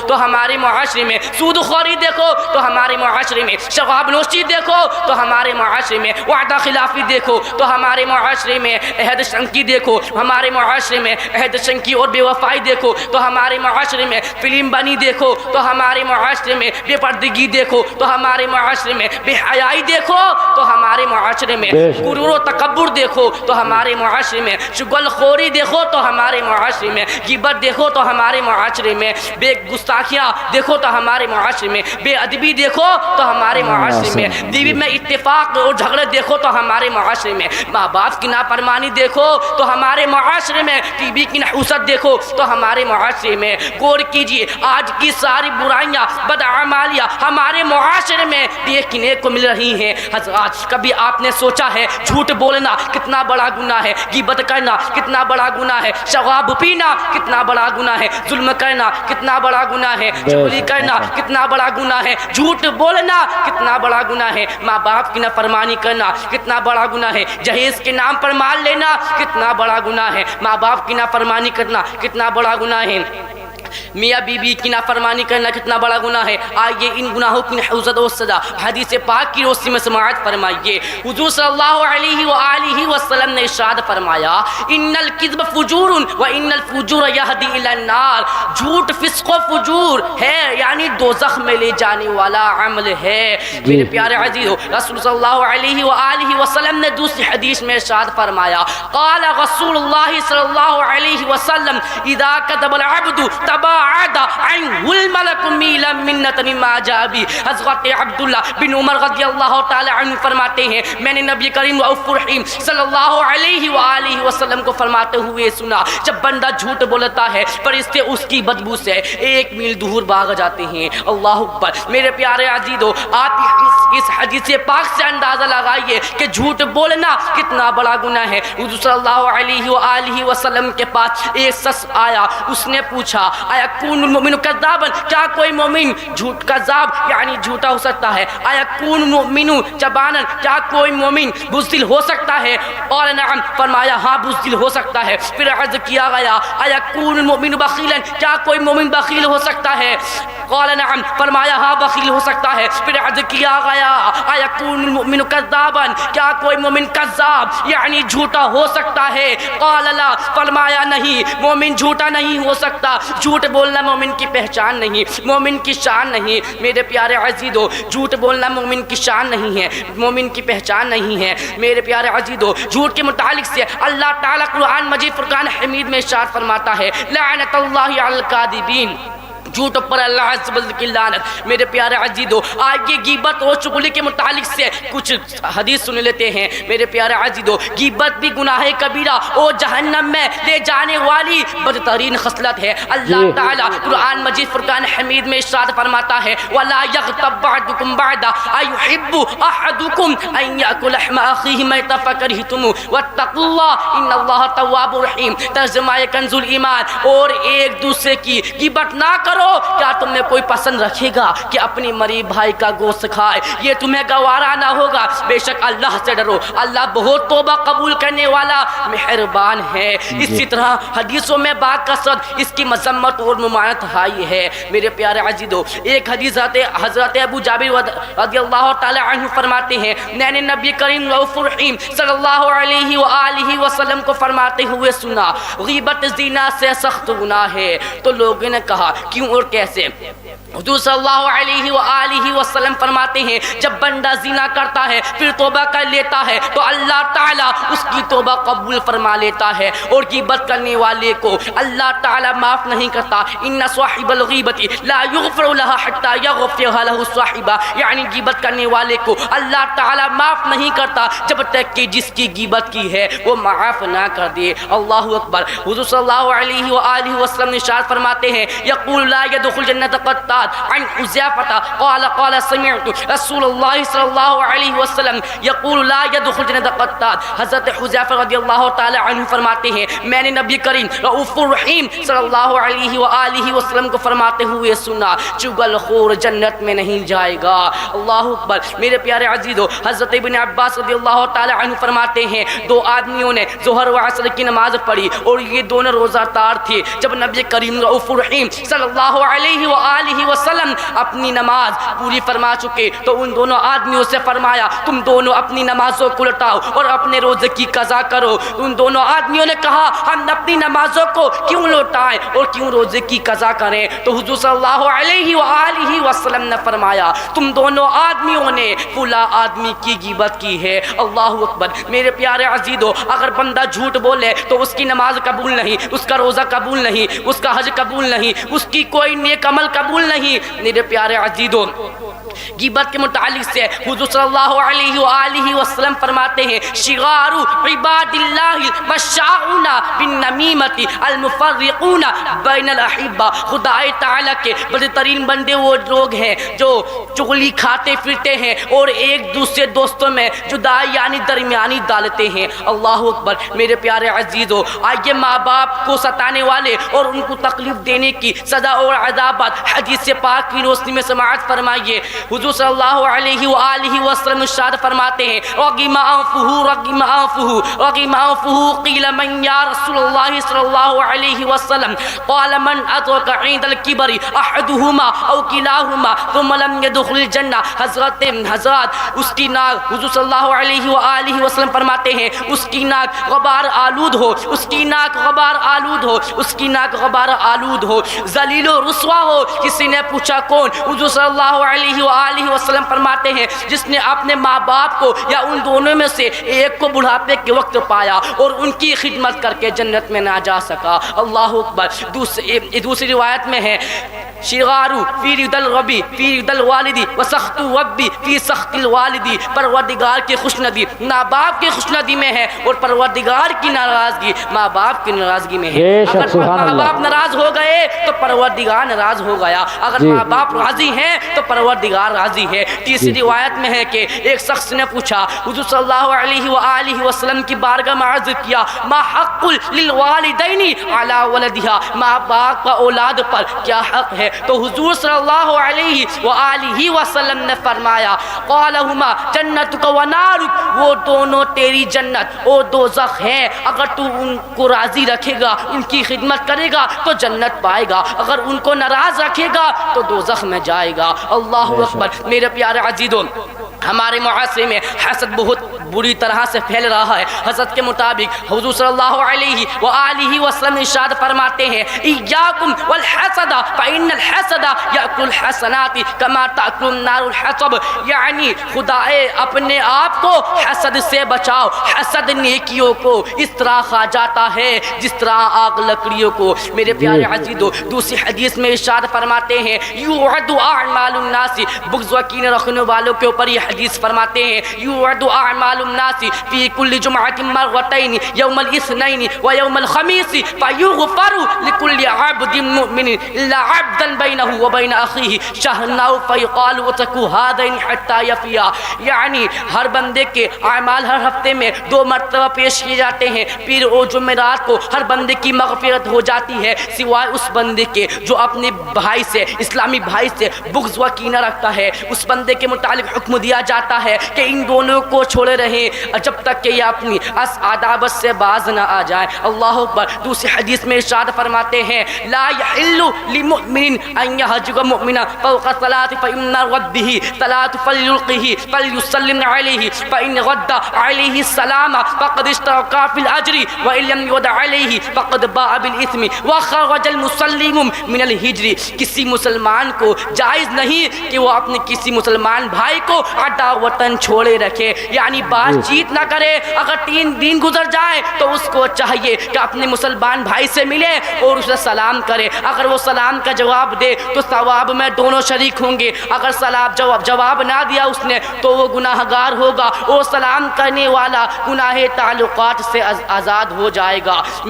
تو ہمارے معاشرے میں سود خوری دیکھو تو ہمارے معاشرے میں شراب نوشی دیکھو تو ہمارے معاشرے میں وعدہ خلافی دیکھو تو ہمارے معاشرے میں عہد شنکی دیکھو، ہمارے معاشرے میں عہد شنکی اور بے وفائی دیکھو تو ہمارے معاشرے میں فلم بنی دیکھو تو ہمارے معاشرے میں بے پردگی دیکھو تو ہمارے معاشرے میں بے حیائی دیکھو تو ہمارے معاشرے میں غرور و تکبر دیکھو تو ہمارے معاشرے میں چغل خوری دیکھو تو ہمارے معاشرے میں غیبت دیکھو تو ہمارے معاشرے میں بے گستاخیاں دیکھو تو ہمارے معاشرے میں بے ادبی دیکھو تو ہمارے معاشرے میں بیوی میں اتفاق اور جھگڑے دیکھو تو ہمارے معاشرے میں ماں باپ کی نافرمانی دیکھو تو ہمارے معاشرے میں ٹی وی کی نحوست دیکھو تو ہمارے معاشرے میں غور کیجئے آج کی ساری برائیاں بدعمالیاں ہمارے معاشرے میں دیکھنے کو مل رہی ہیں۔ حضرات کبھی آپ نے سوچا ہے جھوٹ بولنا کتنا بڑا گناہ ہے، غیبت کرنا کتنا بڑا گناہ ہے، شراب پینا کتنا بڑا گناہ ہے، ظلم کرنا کتنا بڑا گناہ ہے، چغلی کرنا کتنا بڑا گناہ ہے، جھوٹ بولنا کتنا بڑا گناہ ہے، ماں باپ کی نافرمانی کرنا کتنا بڑا گناہ ہے، جہیز کے نام پر مال لینا کتنا بڑا گناہ ہے، ماں باپ کی نافرمانی کرنا کتنا بڑا گناہ ہے، میاں بیوی کی نافرمانی کرنا کتنا بڑا گناہ ہے۔ آئیے ان گناہوں کی نحوست و سزا حدیث پاک کی روشنی میں سماعت فرمائیے۔ حضور صلی اللہ علیہ وآلہ وسلم نے ارشاد فرمایا ان الکذب فجور و ان الفجور یہدی الی النار، جھوٹ فسق و فجور ہے یعنی دوزخ میں لے جانے والا عمل ہے۔ میرے پیارے عزیزو رسول صلی اللہ علیہ وآلہ وسلم نے دوسری حدیث میں ارشاد فرمایا قال رسول اللہ صلی اللہ علیہ وسلم اذا کذب العبد تباعد عنہ الملک میلا منت مما جاء بہ۔ حضرت عبداللہ بن عمر رضی اللہ تعالی عنہ فرماتے ہیں میں نے نبی کریم رؤوف الرحیم صلی اللہ علیہ وآلہ وسلم کو فرماتے ہوئے سنا جب بندہ جھوٹ بولتا ہے فرشتے اس کی بدبو سے 1 میل دور بھاگ جاتے ہیں۔ اللہ اکبر۔ میرے پیارے عزیزو آپ اس حدیث پاک سے اندازہ لگائیے کہ جھوٹ بولنا کتنا بڑا گناہ ہے۔ حضور صلی اللہ علیہ وآلہ وسلم کے پاس ایک شخص آیا، اس نے پوچھا ایکون المؤمن کذابا، کیا کوئی مومن جھوٹ کذاب یعنی جھوٹا ہو سکتا ہے؟ ایکون المؤمن جبانا، کیا کوئی مومن بزدل ہو سکتا ہے؟ اور نعم، فرمایا ہاں بزدل ہو سکتا ہے۔ پھر عرض کیا گیا ایکون المؤمن بخیلا، کیا کوئی مومن بخیل ہو سکتا ہے؟ قال نعم، فرمایا ہاں بخیل ہو سکتا ہے۔ پھر عرض کیا گیا ایکون المؤمن کذابا، کیا کوئی مومن کذاب یعنی جھوٹا ہو سکتا ہے؟ قال لا، فرمایا نہیں، مومن جھوٹا نہیں ہو سکتا۔ جھوٹ بولنا مومن کی پہچان نہیں، مومن کی شان نہیں۔ میرے پیارے عزیزو جھوٹ بولنا مومن کی شان نہیں ہے، مومن کی پہچان نہیں ہے۔ میرے پیارے عزیزو جھوٹ کے متعلق سے اللہ تعالیٰ قرآن مجید فرقان حمید میں ارشاد فرماتا ہے لعنت اللہ علی الکاذبین، جھوٹ پر اللہ عز و جل کی لعنت۔ میرے پیارے عزیزو آگے غیبت اور چغلی کے متعلق سے کچھ حدیث سن لیتے ہیں۔ میرے پیارے عزیزو غیبت بھی گناہ کبیرہ اور جہنم میں لے جانے والی بدترین خصلت ہے۔ اللہ تعالیٰ قرآن مجید فرقان حمید میں ارشاد فرماتا ہے وَلَا يَغْتَبْ بَعْضُكُمْ بَعْضًا أَيُحِبُّ أَحَدُكُمْ أَن يَأْكُلَ لَحْمَ أَخِيهِ مَيْتًا فَكَرِهْتُمُوهُ وَاتَّقُوا اللَّهَ إِنَّ اللَّهَ تَوَّابٌ رَحِيمٌ۔ ترجمہ کنز الایمان، اور ایک دوسرے کی غیبت نہ کرو۔ کیا تم میں کوئی پسند رکھے گا کہ اپنی مری بھائی کا گوشت کھائے؟ یہ تمہیں گوارا نہ ہوگا۔ بے شک اللہ سے ڈرو، اللہ بہت توبہ قبول کرنے والا مہربان ہے۔ اسی طرح حدیثوں میں بات کثرت اس کی مذمت اور ممانعت آئی ہے۔ میرے پیارے عزیزو ایک حدیث حضرت ابو جابر رضی اللہ تعالی عنہ فرماتے ہیں میں نے نبی کریم رؤوف الرحیم صلی اللہ علیہ وآلہ وسلم کو فرماتے ہوئے سنا غیبت زنا سے سخت گناہ ہے۔ تو لوگوں نے کہا کیوں اور کیسے؟ حضور صلی اللہ علیہ وآلہ وسلم فرماتے ہیں جب بندہ زنا کرتا ہے پھر توبہ کر لیتا ہے تو اللہ تعالیٰ اس کی توبہ قبول فرما لیتا ہے، اور غیبت کرنے والے کو اللہ تعالیٰ معاف نہیں کرتا۔ ان صاحب الغیبت لا یغفر لها حتى یغفرها له صاحبہ، یعنی غیبت کرنے والے کو اللہ تعالیٰ معاف نہیں کرتا جب تک کہ جس کی غیبت کی ہے وہ معاف نہ کر دے۔ اللہ اکبر۔ حضور صلی اللہ علیہ وآلہ وسلم ارشاد فرماتے ہیں یقول لا يدخل جنت قطان القتاد عن حذیفہ قال قال سمعت رسول اللہ صلی اللہ علیہ وسلم یقول لا يدخل جنت القتاد. حضرت حذیفہ رضی اللہ تعالی عنہ فرماتے ہیں میں نے نبی کریم رؤوف الرحیم صلی اللہ علیہ وآلہ وسلم کو فرماتے ہوئے سنا چغل خور جنت میں نہیں جائے گا. اللہ اکبر. میرے پیارے عزیزو حضرت ابن عباس رضی اللہ تعالی عنہ فرماتے ہیں دو آدمیوں نے ظہر و عصر کی نماز پڑھی اور یہ دونوں روزہ دار تھے. جب نبی کریم رؤوف الرحیم صلی اللہ علیہ وآلہ وسلم اپنی نماز پوری فرما چکے تو ان دونوں آدمیوں سے فرمایا تم دونوں اپنی نمازوں کو لٹاؤ اور اپنے روزے کی قضا کرو. ان دونوں آدمیوں نے کہا ہم اپنی نمازوں کو کیوں لوٹائیں اور کیوں روزے کی قضا کریں؟ تو حضور صلی اللہ علیہ وآلہ وسلم نے فرمایا تم دونوں آدمیوں نے فلاں آدمی کی غیبت کی ہے. اللہ اکبر. میرے پیارے عزیزو اگر بندہ جھوٹ بولے تو اس کی نماز قبول نہیں, اس کا روزہ قبول نہیں, اس کا حج قبول نہیں, اس کی کوئی نیک عمل قبول نہیں. میرے پیارے عزیزو غیبت کے متعلق سے حضور صلی اللہ علیہ وآلہ وسلم فرماتے ہیں شغار عباد اللہ مشاؤون بالنمیمت المفرقون بین الاحبہ. خدا تعالیٰ کے بڑے ترین بندے وہ لوگ ہیں جو چغلی کھاتے پھرتے ہیں اور ایک دوسرے دوستوں میں جدائی یعنی درمیانی ڈالتے ہیں. اللہ اکبر. میرے پیارے عزیزو آئیے ماں باپ کو ستانے والے اور ان کو تکلیف دینے کی سزا اور عذابات حدیث پاک کی روشنی میں سماعت فرمائیے. حضور صلی اللہ علیہ وآلہ وسلم ارشاد فرماتے ہیں رغم انفہ قیل من یا رسول اللہ صلی اللہ علیہ وسلم قال من ادرک عند الکبر احدہما او کلاہما ثم لم يدخل الجنہ. حضرت اس کی ناک حضور صلی اللہ علیہ وآلہ وسلم فرماتے ہیں اس کی ناک غبار آلود ہو, اس کی ناک غبار آلود ہو, اس کی ناک غبار آلود ہو, ذلیل و رسوا ہو. کسی نے پوچھا کون؟ حضور صلی اللہ علیہ وآلہ وسلم فرماتے ہیں جس نے اپنے ماں باپ کو یا ان دونوں میں سے ایک کو بڑھاپے کے وقت پایا اور ان کی خدمت کر کے جنت میں نہ جا سکا. اللہ اکبر. دوسری روایت میں ہے شغارو فی رضا الربی فی رضا الوالدی وسخط ربی فی سخط الوالدی. پروردگار کی خوشندی ماں باپ کی خوشندی میں ہے اور پروردگار کی ناراضگی ماں باپ کی ناراضگی میں ہے. اگر ماں باپ ناراض ہو گئے تو پروردگار ناراض ہو گیا, اگر ماں باپ راضی ہیں تو پروردگار راضی ہے. تیسری روایت میں ہے کہ ایک شخص نے پوچھا حضور صلی اللہ علیہ وآلہ وسلم کی بارگاہ میں عرض کیا ما حق للوالدین علی ولدہا, ماں باپ کا اولاد پر کیا حق ہے؟ تو حضور صلی اللہ علیہ وآلہ وسلم نے فرمایا قالہما جنتک و نارک, وہ دونوں تیری جنت اور دوزخ ہیں. اگر تو ان کو راضی رکھے گا, ان کی خدمت کرے گا تو جنت پائے گا, اگر ان کو ناراض رکھے گا تو دوزخ میں جائے گا. اللہ اکبر. میرے پیارے عزیزوں ہمارے معاشرے میں حسد بہت بری طرح سے پھیل رہا ہے. حسد کے مطابق حضور صلی اللہ علیہ وآلہ وسلم ارشاد فرماتے ہیں ایاکم والحسد فإن الحسد یأکل الحسنات کما تأکل النار الحطب. یعنی خدا اپنے آپ کو حسد سے بچاؤ, حسد نیکیوں کو اس طرح کھا جاتا ہے جس طرح آگ لکڑیوں کو. میرے پیارے عزیزو دوسری حدیث میں ارشاد فرماتے ہیں یوعد اعمال الناس, بغض و کینہ رکھنے والوں کے اوپر یہ حدیث فرماتے ہیں یوعد اعمال الناس فی کل جمعۃ مرتين یوم الاثنین و یوم الخمیس فیغفر لكل عبد مؤمن الا عبدا بینہ وبین اخیہ شہناء فیقال اتقوا هذین حتی یفیا. یعنی ہر بندے کے اعمال ہر ہفتے میں 2 مرتبہ پیش کیے جاتے ہیں, پیر اور جمعرات کو ہر بندے کی مغفرت ہو جاتی ہے سوائے اس بندے کے جو اپنے بھائی سے, اسلامی بھائی سے بغض و کینہ رکھتا ہے. اس بندے کے متعلق حکم دیا جاتا ہے کہ ان دونوں کو چھوڑے رہیں جب تک کہ یہ اپنی عداوت سے باز نہ آ جائے. اللہ اکبر. دوسری حدیث میں ارشاد فرماتے ہیں لا يحل لمؤمن ان يهجر مؤمنا فوق 3 فإن رده 3 فليلقه فليسلم عليه فإن رد عليه السلام فقد اشترك في الأجر وإن لم يرد عليه فقد باء بالإثم وخرج المسلم من الهجر. کسی مسلمان کو جائز نہیں کہ وہ اپنے کسی مسلمان بھائی کو عداوتاً چھوڑے رکھے, یعنی بات چیت نہ کرے. اگر 3 دن گزر جائے تو اس کو چاہیے کہ اپنے مسلمان بھائی سے ملے اور اسے سلام کرے. اگر وہ سلام کا جواب دے تو ثواب میں دونوں شریک ہوں گے, اگر جواب نہ دیا اس نے تو وہ گناہ گار ہوگا اور سلام کرنے والا گناہ تعلقات سے آزاد ہو جائے گا.